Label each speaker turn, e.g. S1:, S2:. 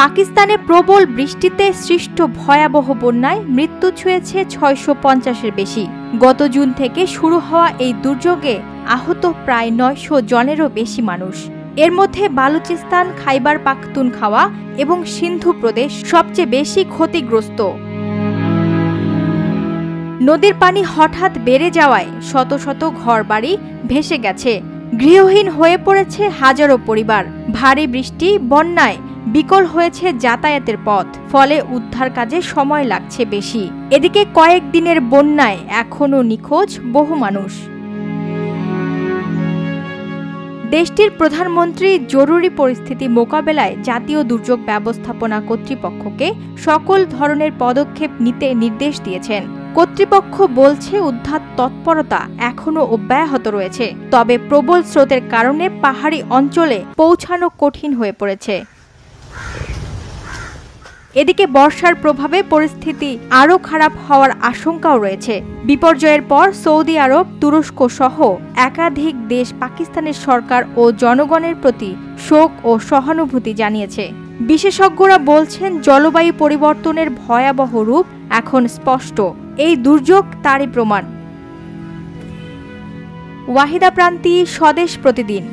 S1: পাকিস্তানে প্রবল বৃষ্টিতে সৃষ্ট ভয়াবহ বন্যায় মৃত্যু ছুঁয়েছে ৬৫০-এর বেশি। গত জুন থেকে শুরু হওয়া এই দুর্যোগে আহত প্রায় ৯০০ জনেরও বেশি মানুষ। এর মধ্যে বালুচিস্তান, খাইবার পাখতুনখাওয়া এবং সিন্ধু প্রদেশ সবচেয়ে বেশি ক্ষতিগ্রস্ত। নদীর পানি হঠাৎ বেড়ে যাওয়ায় শত শত ঘরবাড়ি ভেসে গেছে, গৃহহীন হয়ে পড়েছে হাজারো পরিবার। ভারী বৃষ্টি, বন্যায় বিকল হয়েছে যাতায়াতের পথ, ফলে উদ্ধার কাজে সময় লাগছে বেশি। এদিকে কয়েকদিনের বন্যায় এখনও নিখোঁজ বহু মানুষ। দেশটির প্রধানমন্ত্রী জরুরি পরিস্থিতি মোকাবেলায় জাতীয় দুর্যোগ ব্যবস্থাপনা কর্তৃপক্ষকে সকল ধরনের পদক্ষেপ নিতে নির্দেশ দিয়েছেন। কর্তৃপক্ষ বলছে উদ্ধার তৎপরতা এখনও অব্যাহত রয়েছে, তবে প্রবল স্রোতের কারণে পাহাড়ি অঞ্চলে পৌঁছানো কঠিন হয়ে পড়েছে। এদিকে বর্ষার প্রভাবে পরিস্থিতি আরও খারাপ হওয়ার আশঙ্কাও রয়েছে। বিপর্যয়ের পর সৌদি আরব, তুরস্ক সহ একাধিক দেশ পাকিস্তানের সরকার ও জনগণের প্রতি শোক ও সহানুভূতি জানিয়েছে। বিশেষজ্ঞরা বলছেন, জলবায়ু পরিবর্তনের ভয়াবহ রূপ এখন স্পষ্ট। এই দুর্যোগ তারই প্রমাণ। ওয়াহিদা প্রান্তি, স্বদেশ প্রতিদিন।